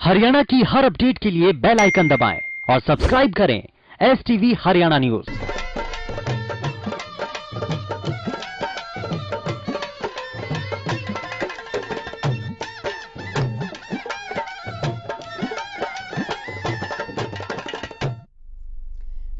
हरियाणा की हर अपडेट के लिए बेल आइकन दबाएं और सब्सक्राइब करें STV हरियाणा न्यूज।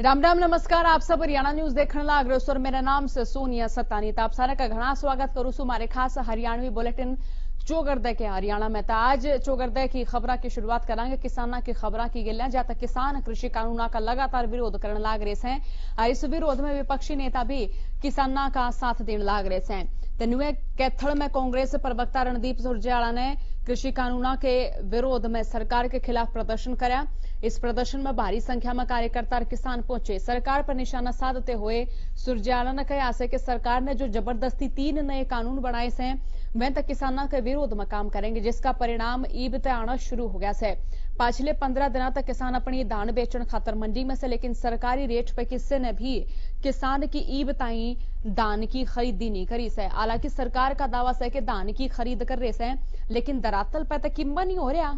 राम राम नमस्कार। आप सब हरियाणा न्यूज देखने लाग रहे हो। मेरा नाम से सोनिया सतानी। आप सारा का घना स्वागत करूं सु हमारे खास हरियाणवी बुलेटिन चौगरदे के हरियाणा में। आज चौगरदे की खबर की शुरुआत करांगे किसाना की खबर की गलियां जहां तक किसान कृषि कानून का लगातार विरोध करने लाग रहे हैं। इस विरोध में विपक्षी नेता भी किसाना का साथ देने लाग रहे हैं। न्यूए कैथल में कांग्रेस प्रवक्ता रणदीप सुरजेवाला ने कृषि कानूनों के विरोध में सरकार के खिलाफ प्रदर्शन कराया। इस प्रदर्शन में भारी संख्या में कार्यकर्ता और किसान पहुंचे। सरकार पर निशाना साधते हुए सुरजेवाला ने कहा है कि सरकार ने जो जबरदस्ती 3 नए कानून बनाए हैं वह तक किसानों के विरोध में काम करेंगे, जिसका परिणाम ईब तय आना शुरू हो गया है। पिछले 15 दिनों तक किसान अपनी धान बेचने खातर मंडी में से, लेकिन सरकारी रेट पर किसी ने भी किसान की ईब ताई धान की खरीदी नहीं करी है। हालांकि सरकार का दावा है कि धान की खरीद कर रहे हैं, लेकिन दरातल पर तो कीमत नहीं हो रहा।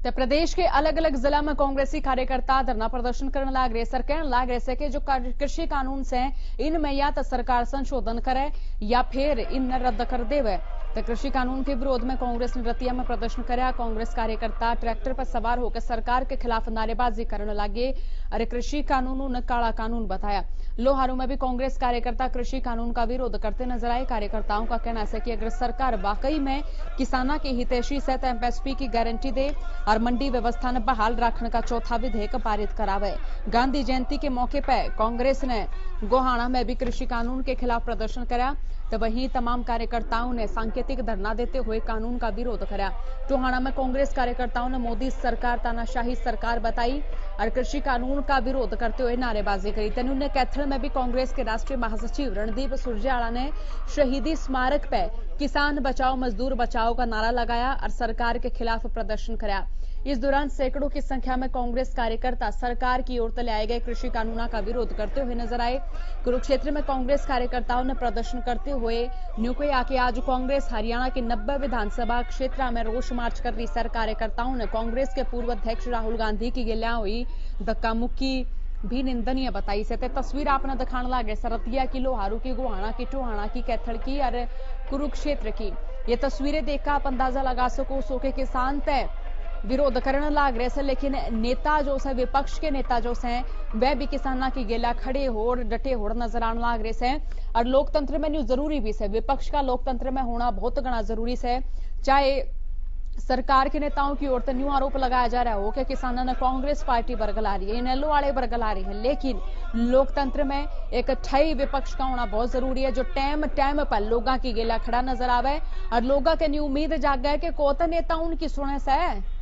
तो प्रदेश के अलग अलग जिला में कांग्रेसी कार्यकर्ता धरना प्रदर्शन करने लाग रहे। सर कहने लाग रहे कि जो कृषि कानून से इनमें या तो सरकार संशोधन करे या फिर इन रद्द कर देवे। तो कृषि कानून के विरोध में कांग्रेस ने रतिया में प्रदर्शन कराया। कांग्रेस कार्यकर्ता ट्रैक्टर पर सवार होकर सरकार के खिलाफ नारेबाजी करने लगे। अरे कृषि कानून ने काला कानून बताया। लोहारू में भी कांग्रेस कार्यकर्ता कृषि कानून का विरोध करते नजर आए। कार्यकर्ताओं का कहना है कि अगर सरकार वाकई में किसानों की हितैषी है तो MSP की गारंटी दे और मंडी व्यवस्था ने बहाल रखने का चौथा विधेयक पारित करावे। गांधी जयंती के मौके पर कांग्रेस ने गोहाना में भी कृषि कानून के खिलाफ प्रदर्शन कराया। तो वहीं तमाम कार्यकर्ताओं ने सांकेतिक धरना देते हुए कानून का विरोध कराया। टोहाना में कांग्रेस कार्यकर्ताओं ने मोदी सरकार तानाशाही सरकार बताई और कृषि कानून का विरोध करते हुए नारेबाजी करी। तेनुने कैथल में भी कांग्रेस के राष्ट्रीय महासचिव रणदीप सुरजेवाला ने शहीदी स्मारक पर किसान बचाओ मजदूर बचाओ का नारा लगाया और सरकार के खिलाफ प्रदर्शन कराया। इस दौरान सैकड़ों की संख्या में कांग्रेस कार्यकर्ता सरकार की ओर से लाए गए कृषि कानूनों का विरोध करते हुए नजर आए। कुरुक्षेत्र में कांग्रेस कार्यकर्ताओं ने प्रदर्शन करते हुए न्यूके आके आज कांग्रेस हरियाणा के 90 विधानसभा क्षेत्र में रोष मार्च कर रही। सर कार्यकर्ताओं ने कांग्रेस के पूर्व अध्यक्ष राहुल गांधी की गिल्या हुई धक्का मुक्की भी निंदनीय बताई से। तस्वीर आपने दिखाने लगे सरतिया की, लोहारू की, गोहाना की, टोहाना की, कैथल की और कुरुक्षेत्र की। ये तस्वीरें देखकर आप अंदाजा लगा सको के किसान तय विरोध करने लाग रहे से, लेकिन नेता जो है विपक्ष के नेता जो है वह भी किसाना की गेला खड़े होड़ डटे होड़ नजर आने लाग रहे से। और लोकतंत्र में न्यू जरूरी भी है, विपक्ष का लोकतंत्र में होना बहुत गणा जरूरी है। चाहे सरकार के नेताओं की ओर से न्यू आरोप लगाया जा रहा हो कि किसानों ने कांग्रेस पार्टी बरगला रही है, इनेलो वाले बरगला रही है, लेकिन लोकतंत्र में एक ठई विपक्ष का होना बहुत जरूरी है जो टाइम टाइम पर लोगों की गेला खड़ा नजर आवे और लोगों के न्यू उम्मीद जाग गए कि कोत नेता उनकी सुने से।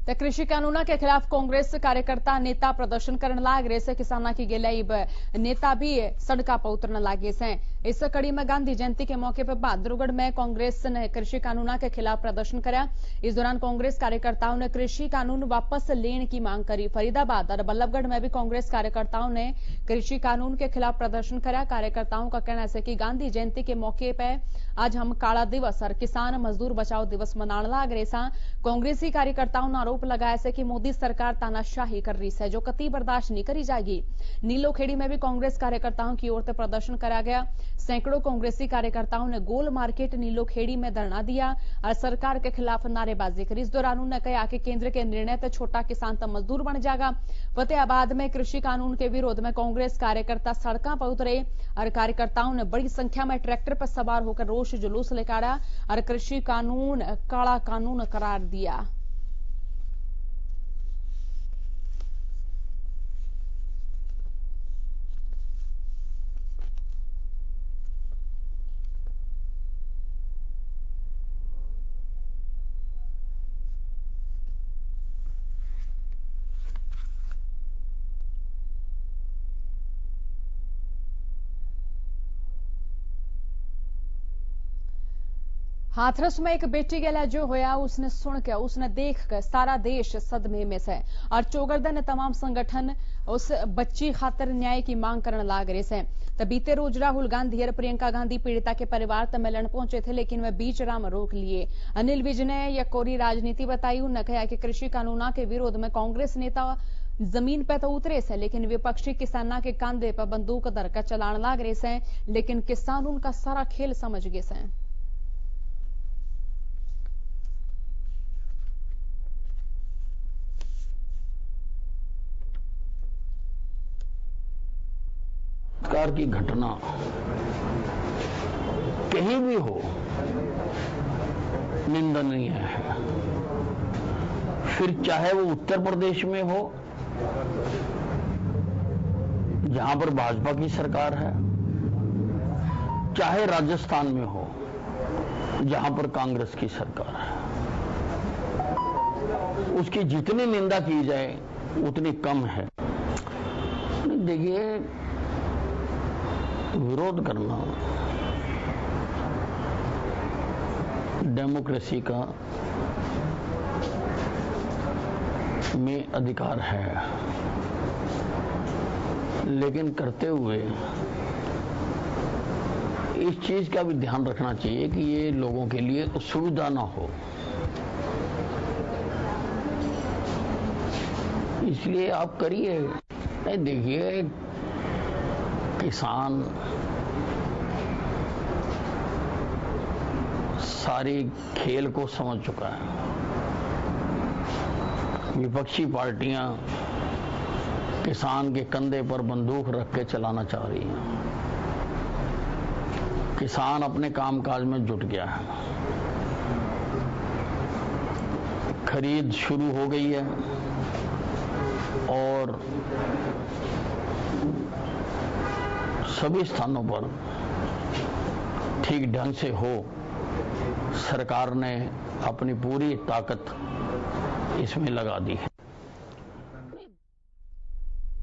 तो कृषि कानूनों के खिलाफ कांग्रेस कार्यकर्ता नेता प्रदर्शन करने लाग रहे से। किसाना की गेलाइब नेता भी सड़का पर उतरने लागे से। इस कड़ी में गांधी जयंती के मौके पर बहादुरगढ़ में कांग्रेस ने कृषि कानूनों के खिलाफ प्रदर्शन कराया। इस दौरान कांग्रेस कार्यकर्ताओं ने कृषि कानून वापस लेने की मांग करी। फरीदाबाद और बल्लभगढ़ में भी कांग्रेस कार्यकर्ताओं ने कृषि कानून के खिलाफ प्रदर्शन कराया। कार्यकर्ताओं का कहना है कि गांधी जयंती के मौके पर आज हम काला दिवस और किसान मजदूर बचाओ दिवस मनाने लाग रहे। कांग्रेसी कार्यकर्ताओं ने आरोप लगाया है कि मोदी सरकार तानाशाही कर रही है जो कतई बर्दाश्त नहीं करी जाएगी। नीलोखेड़ी में भी कांग्रेस कार्यकर्ताओं की ओर से प्रदर्शन कराया गया। सैकड़ों कांग्रेसी कार्यकर्ताओं ने गोल मार्केट नीलोखेड़ी में धरना दिया और सरकार के खिलाफ नारेबाजी करी। इस दौरान उन्होंने कहा कि केंद्र के निर्णय से छोटा किसान तो मजदूर बन जाएगा। फतेहाबाद में कृषि कानून के विरोध में कांग्रेस कार्यकर्ता सड़कों पर उतरे और कार्यकर्ताओं ने बड़ी संख्या में ट्रैक्टर पर सवार होकर रोष जुलूस निकाला और कृषि कानून काला कानून करार दिया। हाथरस में एक बेटी गेला जो होया उसने सुन के उसने देख कर सारा देश सदमे में से और चौगरदन तमाम संगठन उस बच्ची खातर न्याय की मांग करने लाग रहे से। तो बीते रोज राहुल गांधी और प्रियंका गांधी पीड़िता के परिवार तक मिलन पहुंचे थे, लेकिन वह बीच राह में रोक लिए। अनिल विज ने यह कोरी राजनीति बताई। उन्होंने कहा कि कृषि कानून के विरोध में कांग्रेस नेता जमीन पे तो उतरे से, लेकिन विपक्षी किसाना के कांधे पर बंदूक धर कर चलाने लाग रहे से, लेकिन किसान उनका सारा खेल समझ गए से। प्रकार की घटना कहीं भी हो निंदनीय है। फिर चाहे वो उत्तर प्रदेश में हो जहां पर भाजपा की सरकार है, चाहे राजस्थान में हो जहां पर कांग्रेस की सरकार है। उसकी जितनी निंदा की जाए उतनी कम है। देखिए, विरोध करना डेमोक्रेसी का में अधिकार है, लेकिन करते हुए इस चीज का भी ध्यान रखना चाहिए कि ये लोगों के लिए सुविधा ना हो। इसलिए आप करिए। देखिए, किसान सारी खेल को समझ चुका है। विपक्षी पार्टियां किसान के कंधे पर बंदूक रख के चलाना चाह रही हैं। किसान अपने कामकाज में जुट गया है। खरीद शुरू हो गई है और सभी स्थानों पर ठीक ढंग से हो। सरकार ने अपनी पूरी ताकत इसमें लगा दी है।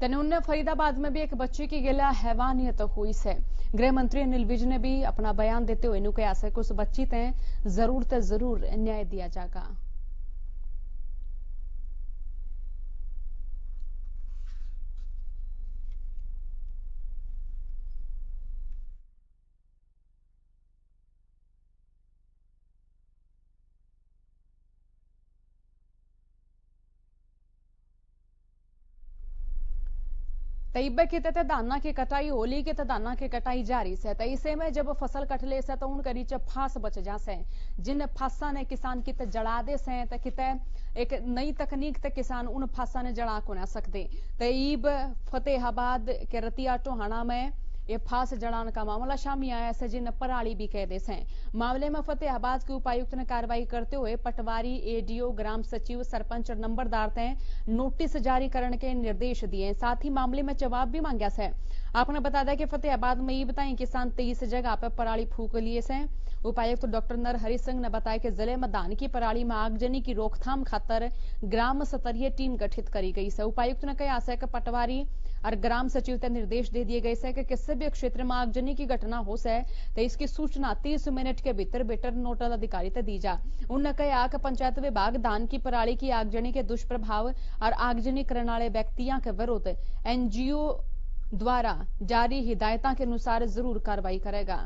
उन्होंने फरीदाबाद में भी एक बच्ची की गिला हैवानियत हुई से। गृह मंत्री अनिल विज ने भी अपना बयान देते हुए कहा है कि उस बच्ची ते जरूर न्याय दिया जाएगा। तइब्बे की तहत धाना की कटाई होली के धाना की कटाई जारी से। इसे में जब फसल कटले से तो उनके नीचे फांस बच जा से, जिन फांसा ने किसान कित जड़ा दे से तो कित एक नई तकनीक ते किसान उन फांसा ने जड़ा को ना सकते। तईब फतेहाबाद के रतिया टोहाना में ये फांस जड़ान का मामला सामने आया है, जिन पराली भी कह दे से। मामले में फतेहाबाद के उपायुक्त ने कार्रवाई करते हुए पटवारी, एडीओ, ग्राम सचिव, सरपंच और नंबरदार ते नोटिस जारी करने के निर्देश दिए। साथ ही मामले में जवाब भी मांगा से। आपने बता दिया कि फतेहाबाद में ये बताएं किसान 23 जगह पर पराली फूक लिए से। उपायुक्त डॉक्टर नरहरि सिंह ने बताया कि जिले में धान की पराली में आगजनी की रोकथाम खातर ग्राम स्तरीय टीम गठित करी गई है। उपायुक्त ने कहा है कि पटवारी और ग्राम सचिव को निर्देश दे दिए गए कि किसी भी क्षेत्र में आगजनी की घटना हो से तो इसकी सूचना 30 मिनट के भीतर नोडल अधिकारी से दी जा। उन्होंने कहा कि पंचायत विभाग धान की पराली की आगजनी के दुष्प्रभाव और आगजनी करने वाले व्यक्तियों के विरुद्ध एनजीओ द्वारा जारी हिदायतों के अनुसार जरूर कार्रवाई करेगा।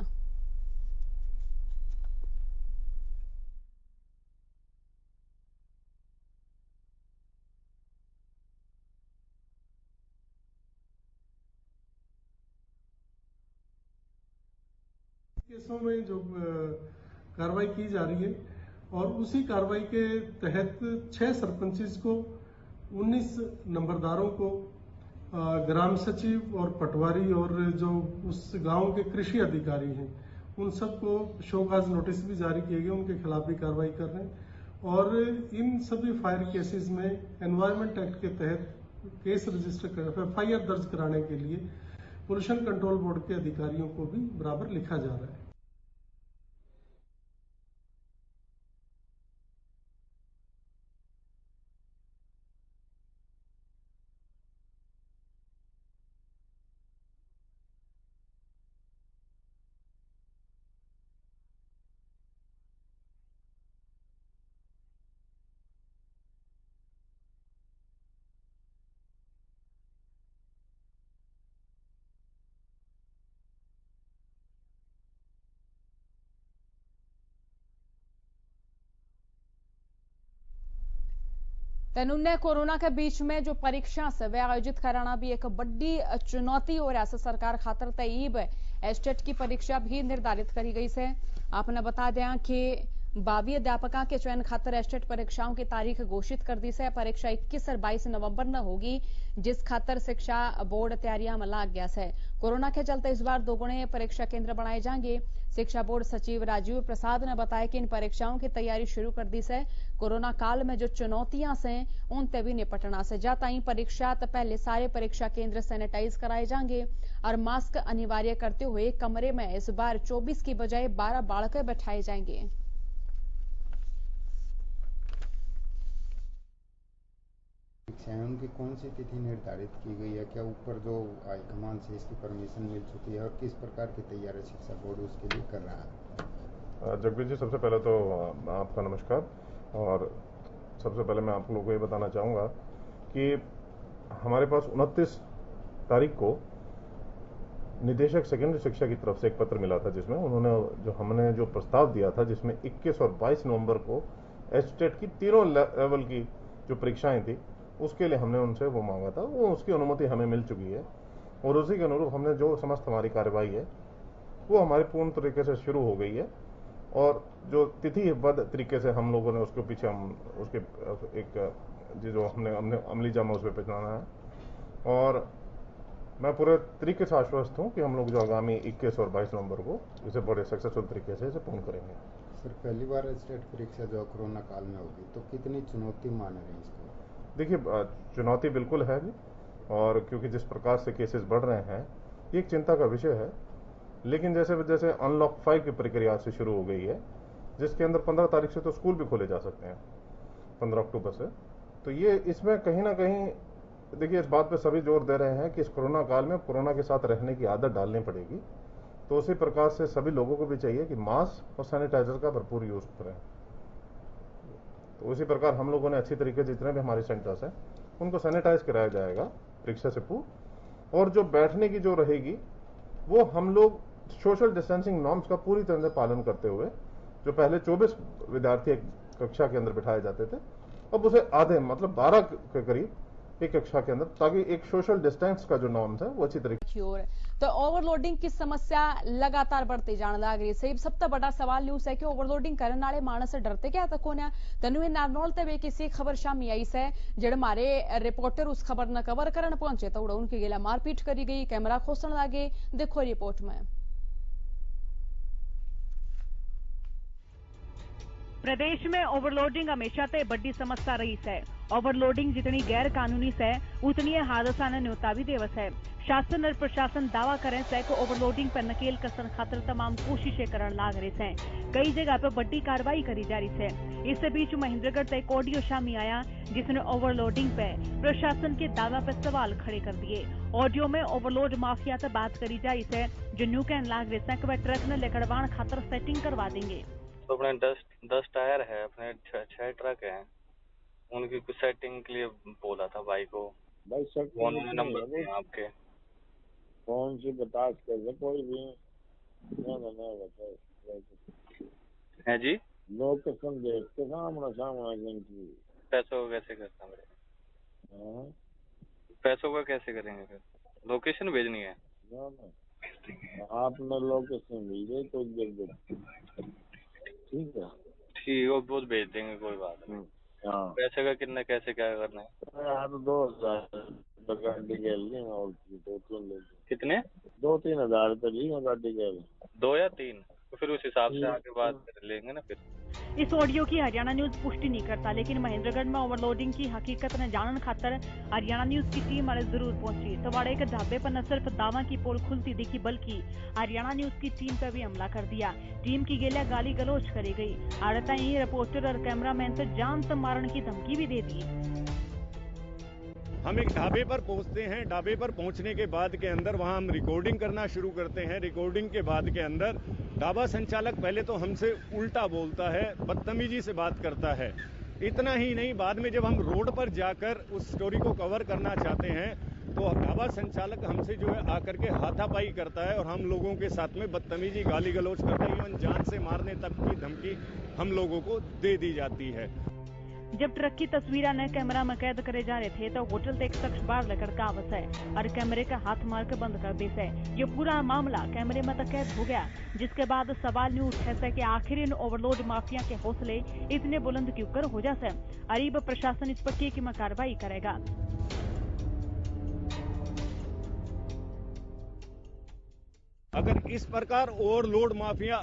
केसों में जो कार्रवाई की जा रही है और उसी कार्रवाई के तहत 6 सरपंचेस को, 19 नंबरदारों को, ग्राम सचिव और पटवारी और जो उस गांव के कृषि अधिकारी हैं उन सबको शोकाज नोटिस भी जारी किए गए। उनके खिलाफ भी कार्रवाई कर रहे हैं और इन सभी फायर केसेस में एनवायरमेंट एक्ट के तहत केस रजिस्टर कर एफआईआर दर्ज कराने के लिए पोल्यूशन कंट्रोल बोर्ड के अधिकारियों को भी बराबर लिखा जा रहा है। तनुन्ने कोरोना के बीच में जो परीक्षा से वे आयोजित कराना भी एक बड़ी चुनौती हो रहा है सरकार खातर तईब एस्टेट की परीक्षा भी निर्धारित करी गई है। आपने बता दें कि 22 अध्यापकों के चयन खातर एस्टेट परीक्षाओं की तारीख घोषित कर दी है। परीक्षा 21 और 22 नवंबर न होगी, जिस खातर शिक्षा बोर्ड तैयारियां में लाग गया है। कोरोना के चलते इस बार दोगुने परीक्षा केंद्र बनाए जाएंगे। शिक्षा बोर्ड सचिव राजीव प्रसाद ने बताया कि इन परीक्षाओं की तैयारी शुरू कर दी है। कोरोना काल में जो चुनौतियां से उनसे भी निपटना से जाता ही परीक्षा तो पहले सारे परीक्षा केंद्र सैनिटाइज कराए जाएंगे और मास्क अनिवार्य करते हुए कमरे में इस बार 24 की बजाय 12 बालकें बैठाए जाएंगे। परीक्षाओं की कौन सी तिथि निर्धारित की गई है? क्या ऊपर जो हाईकमान से इसकी परमिशन मिल चुकी है और किस प्रकार की तैयारी शिक्षा बोर्ड उसके लिए कर रहा है? जगबीर जी, सबसे पहले तो आपका नमस्कार। और सबसे पहले मैं आप लोगों को ये बताना चाहूँगा कि हमारे पास 29 तारीख को निदेशक सेकेंडरी शिक्षा की तरफ से एक पत्र मिला था, जिसमें उन्होंने हमने जो प्रस्ताव दिया था, जिसमें 21 और 22 नवंबर को एस्टेट की तीनों लेवल की जो परीक्षाएं थी उसके लिए हमने उनसे वो मांगा था। वो उसकी अनुमति हमें मिल चुकी है और उसी के अनुरूप हमने जो समस्त हमारी कार्रवाई है वो हमारी पूर्ण तरीके से शुरू हो गई है। और जो तिथिबद्ध तरीके से हम लोगों ने उसके पीछे हम उसके एक जो हमने अमली जामा उस पर पहचाना है। और मैं पूरे तरीके से आश्वस्त हूँ कि हम लोग जो आगामी 21 और 22 नवंबर को इसे बड़े सक्सेसफुल तरीके से इसे पूर्ण करेंगे। सर, पहली बार एस्टेट परीक्षा जो कोरोना काल में होगी तो कितनी चुनौती मान रहे हैं इसको? देखिए, चुनौती बिल्कुल है जी, और क्योंकि जिस प्रकार से केसेस बढ़ रहे हैं ये एक चिंता का विषय है। लेकिन जैसे जैसे अनलॉक 5 की प्रक्रिया से शुरू हो गई है, जिसके अंदर 15 तारीख से तो स्कूल भी खोले जा सकते हैं, 15 अक्टूबर से, तो ये इसमें कहीं ना कहीं देखिए इस बात पे सभी जोर दे रहे हैं कि इस कोरोना काल में कोरोना के साथ रहने की आदत डालनी पड़ेगी। तो उसी प्रकार से सभी लोगों को भी चाहिए कि मास्क और सैनिटाइजर का भरपूर यूज करें। तो उसी प्रकार हम लोगों ने अच्छी तरीके से जितने भी हमारे सेंटर्स हैं उनको सैनिटाइज कराया जाएगा परीक्षा से पूर्व। और जो बैठने की जो रहेगी वो हम लोग सोशल डिस्टेंसिंग नॉर्म्स का पूरी तरह से पालन करते हुए, जो पहले 24 विद्यार्थी एक कक्षा के अंदर बिठाए जाते थे, अब उसे आधे मतलब 12 के करीब एक कक्षा के अंदर, ताकि एक सोशल डिस्टेंस का जो नॉर्म्स है वो अच्छी तरीके। तो ओवरलोडिंग की समस्या लगातार बढ़ती जाने लग रही है। सबसे बड़ा सवाल न्यूज है कि ओवरलोडिंग करने वाले मानस डरते क्या तक होने तेन नारनौल ते किसी खबर शामी आई से जेड़े हमारे रिपोर्टर उस खबर न कवर करने पहुंचे तो उनकी गेला मारपीट करी गई, कैमरा खोसन लगे। देखो रिपोर्ट में। प्रदेश में ओवरलोडिंग हमेशा से बड़ी समस्या रही है। ओवरलोडिंग जितनी गैर कानूनी है उतनी हादसा ने न्योता भी देवस है। शासन और प्रशासन दावा करें से को ओवरलोडिंग पर नकेल कसर खातर तमाम कोशिशें करने लाग रहे हैं। कई जगह पर बड़ी कार्रवाई करी जा रही है। इस बीच महेंद्रगढ़ से एक ऑडियो शामी आया जिसने ओवरलोडिंग पे प्रशासन के दावा पर सवाल खड़े कर दिए। ऑडियो में ओवरलोड माफिया से बात करी जा रही है, जो न्यू कहन लाग रहे हैं कि वह ट्रक ने लेकड़वान खातर सेटिंग करवा देंगे। तो अपने 10 टायर है, अपने 6 ट्रक हैं, उनकी कुछ सेटिंग के लिए बोला था भाई को। भाई सर कौन नंबर दिए आपके? कौन सी बता कर कोई भी है जी? लोकेशन देख के सामने पैसों को कैसे करता मेरे? पैसों का कैसे करेंगे फिर? लोकेशन भेजनी है। आपने लोकेशन भेजे तो देख दो, ठीक है? ठीक है, वो भेज देंगे, कोई बात नहीं। पैसे का कितना कैसे क्या करना है? हाँ तो 2000 गाड़ी के लिए और 2-3 लोग। कितने? 2-3 हजार रुपये ली गाड़ी के लिए। 2 या 3? तो फिर उस हिसाब से आगे बात कर लेंगे ना फिर। इस ऑडियो की हरियाणा न्यूज पुष्टि नहीं करता, लेकिन महेंद्रगढ़ में ओवरलोडिंग की हकीकत ने जानने खातर हरियाणा न्यूज की टीम अड़े जरूर पहुंची। सवाड़े के ढाबे पर न सिर्फ दावा की पोल खुलती दिखी, बल्कि हरियाणा न्यूज की टीम पर भी हमला कर दिया। टीम की गेलिया गाली गलौज करी गई। आड़ता ही रिपोर्टर और कैमरामैन से जान से मारने की धमकी भी दे दी। हम एक ढाबे पर पहुंचते हैं। ढाबे पर पहुंचने के बाद के अंदर वहां हम रिकॉर्डिंग करना शुरू करते हैं। रिकॉर्डिंग के बाद के अंदर ढाबा संचालक पहले तो हमसे उल्टा बोलता है, बदतमीजी से बात करता है। इतना ही नहीं, बाद में जब हम रोड पर जाकर उस स्टोरी को कवर करना चाहते हैं तो ढाबा संचालक हमसे जो है आकर के हाथापाई करता है और हम लोगों के साथ में बदतमीजी, गाली गलौज करता है। इवन जान से मारने तक की धमकी हम लोगों को दे दी जाती है। जब ट्रक की तस्वीरें न कैमरा में कैद करे जा रहे थे तो होटल से एक शख्स बाहर लेकर कावस है और कैमरे का हाथ मार कर बंद कर दी है। ये पूरा मामला कैमरे में तक कैद हो गया, जिसके बाद सवाल न्यू उठे है कि आखिर इन ओवरलोड माफिया के हौसले इतने बुलंद क्यों कर हो जाते हैं। अरीब प्रशासन इस पर की कार्रवाई करेगा। अगर इस प्रकार ओवरलोड माफिया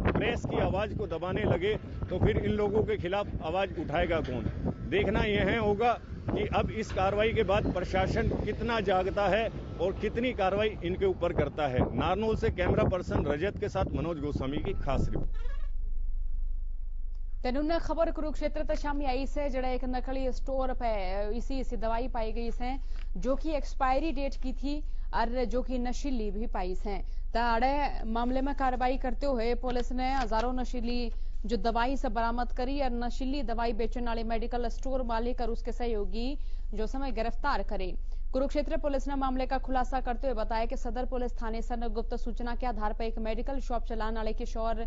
प्रेस की आवाज को दबाने लगे तो फिर इन लोगों के खिलाफ आवाज उठाएगा कौन। देखना यह होगा कि अब इस कार्रवाई के बाद प्रशासन कितना जागता है और कितनी कार्रवाई इनके ऊपर करता है। नारनौल से कैमरा पर्सन रजत के साथ मनोज गोस्वामी की खास रिपोर्ट। तेन खबर कुरुक्षेत्र तक शामी आई से जड़ा एक नकली स्टोर पे इसी दवाई पाई गई है जो कि एक्सपायरी डेट की थी और जो कि नशीली भी पाई है। ताड़े मामले में कार्रवाई करते हुए पुलिस ने हजारों नशीली जो दवाई से बरामद करी और नशीली दवाई बेचने वाले मेडिकल स्टोर मालिक और उसके सहयोगी जो समय गिरफ्तार करे। कुरुक्षेत्र पुलिस ने मामले का खुलासा करते हुए बताया कि सदर पुलिस थाने से गुप्त सूचना के आधार पर एक मेडिकल शॉप चलाने वाले किशोर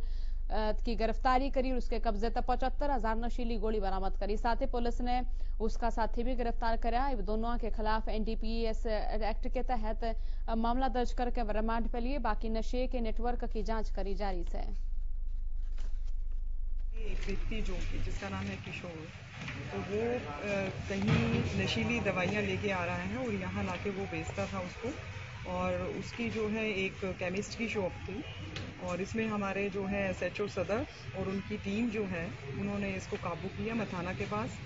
की गिरफ्तारी करी और उसके कब्जे तक 75,000 नशीली गोली बरामद करी। साथ ही पुलिस ने उसका साथी भी गिरफ्तार करा। दोनों के खिलाफ एनडीपीएस एक्ट के तहत मामला दर्ज करके रिमांड पे लिए। बाकी नशे के नेटवर्क की जांच करी जा रही है। एक व्यक्ति जिसका नाम है किशोर, तो वो कहीं नशीली दवाइयाँ लेके आ रहा है और यहाँ लाके वो बेचता था उसको। और उसकी जो है एक केमिस्ट की शॉप थी और इसमें हमारे जो है एसएचओ सदर और उनकी टीम जो है उन्होंने इसको काबू किया मथाना के पास।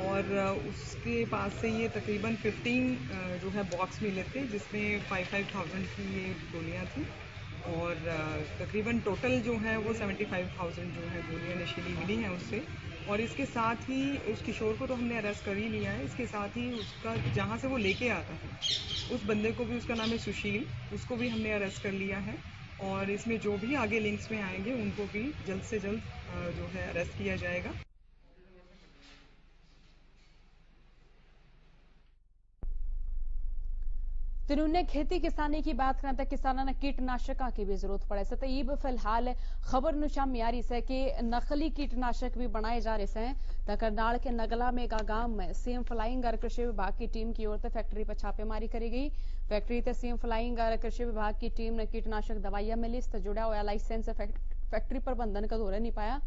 और उसके पास से ये तकरीबन 15 जो है बॉक्स मिले थे जिसमें 5,000 की ये गोलियाँ थी और तकरीबन टोटल जो है वो 75,000 जो है गोलियाँ नशीली मिली हैं उससे। और इसके साथ ही उस किशोर को तो हमने अरेस्ट कर ही लिया है। इसके साथ ही उसका जहाँ से वो लेके आता है उस बंदे को भी, उसका नाम है सुशील, उसको भी हमने अरेस्ट कर लिया है। और इसमें जो भी आगे लिंक्स में आएंगे उनको भी जल्द से जल्द जो है अरेस्ट किया जाएगा। तिन्होंने खेती किसानी की बात करें तो किसानों ने कीटनाशक की भी जरूरत पड़े से तईब फिलहाल खबर नुशा मियारी से कि नकली कीटनाशक भी बनाए जा रहे हैं। तो करनाल के नगला मेगा गांव में सीएम फ्लाइंग और कृषि विभाग की टीम की ओर से फैक्ट्री पर छापेमारी करी गई। फैक्ट्री से सीएम फ्लाइंग और कृषि विभाग की टीम ने कीटनाशक दवाइयां मिली। इससे जुड़ा हुआ लाइसेंस फैक्ट्री प्रबंधन का दौरा नहीं पाया।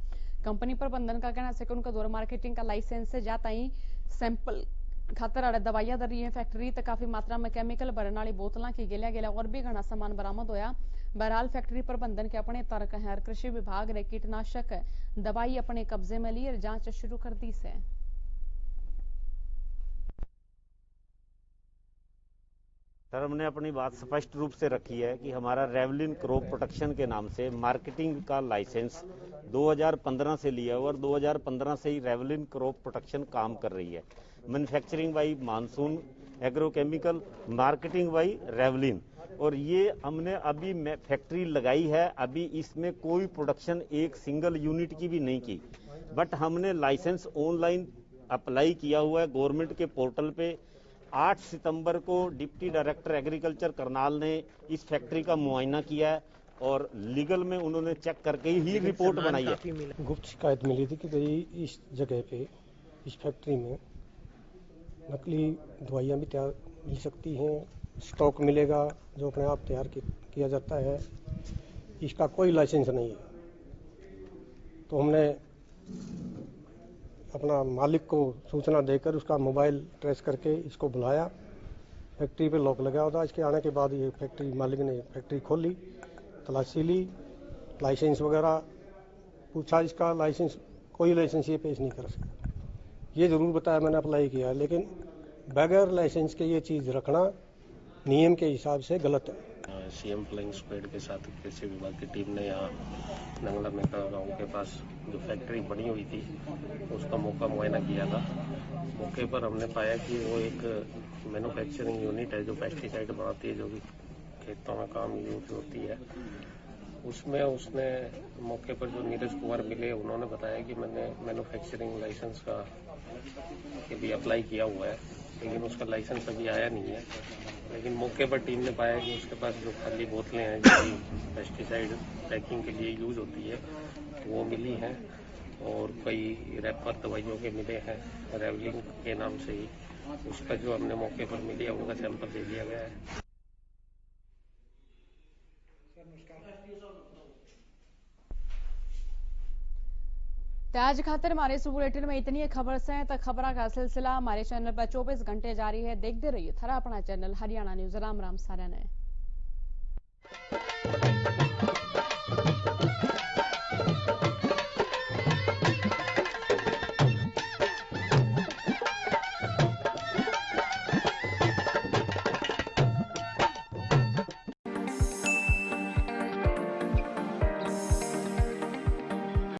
कंपनी प्रबंधन का कहना है कि उनका दौरा मार्केटिंग का लाइसेंस है जाता ही सैंपल खातर आड़े दवाइयां दर रही है। फैक्ट्री तो काफी मात्रा में केमिकल भरने वाली बोतलों की गिलिया और भी घना सामान बरामद होया। बहरहाल फैक्ट्री प्रबंधन के अपने तर्क हैं और कृषि विभाग ने कीटनाशक दवाई अपने कब्जे में ली और जांच शुरू कर दी है। सर, हमने अपनी बात स्पष्ट रूप से रखी है कि हमारा रेवलिन क्रॉप प्रोटेक्शन के नाम से मार्केटिंग का लाइसेंस 2015 से लिया और 2015 से ही रेवलिन क्रॉप प्रोटेक्शन काम कर रही है। Manufacturing by Monsoon agrochemical, marketing by Revlon. और ये हमने अभी फैक्ट्री लगाई है, अभी इसमें कोई प्रोडक्शन एक सिंगल यूनिट की भी नहीं की। बट हमने लाइसेंस ऑनलाइन अप्लाई किया हुआ है गवर्नमेंट के पोर्टल पे। 8 सितंबर को डिप्टी डायरेक्टर एग्रीकल्चर करनाल ने इस फैक्ट्री का मुआयना किया है और लीगल में उन्होंने चेक करके ही रिपोर्ट बनाई है। गुप्त शिकायत मिली थी कि भाई इस जगह पे, इस फैक्ट्री में नकली दवाइयाँ भी तैयार मिल सकती हैं, स्टॉक मिलेगा जो अपने आप तैयार किया जाता है, इसका कोई लाइसेंस नहीं है। तो हमने अपना मालिक को सूचना देकर उसका मोबाइल ट्रेस करके इसको बुलाया। फैक्ट्री पे लॉक लगा होता। इसके आने के बाद ये फैक्ट्री मालिक ने फैक्ट्री खोली, तलाशी ली, लाइसेंस वगैरह पूछा। इसका लाइसेंस, कोई लाइसेंस ये पेश नहीं कर सका। ये जरूर बताया मैंने अप्लाई किया, लेकिन बगैर लाइसेंस के ये चीज़ रखना नियम के हिसाब से गलत है। सीएम फ्लाइंग स्क्वाड के साथ कृषि विभाग की टीम ने यहाँ नंगला मेका गांव के पास जो फैक्ट्री बनी हुई थी उसका मुआयना किया था। मौके पर हमने पाया कि वो एक मैन्युफैक्चरिंग यूनिट है जो पेस्टिसाइड बनाती है, जो भी खेतों में काम यूज होती है। उसमें उसने मौके पर जो नीरज कुमार मिले, उन्होंने बताया कि मैंने मैन्युफैक्चरिंग लाइसेंस का भी अप्लाई किया हुआ है, लेकिन उसका लाइसेंस अभी आया नहीं है। लेकिन मौके पर टीम ने पाया कि उसके पास जो खाली बोतलें हैं जो पेस्टिसाइड पैकिंग के लिए यूज होती है वो मिली हैं और कई रैपर दवाइयों के मिले हैं रेवलिन के नाम से ही। उसका जो हमने मौके पर मिली है उनका सैंपल दे दिया गया है। आज खातिर हमारे इस बुलेटिन में इतनी खबर से तो खबर का सिलसिला हमारे चैनल पर 24 घंटे जारी है। देखते रहिए थारा अपना चैनल हरियाणा न्यूज। राम राम सारे ने।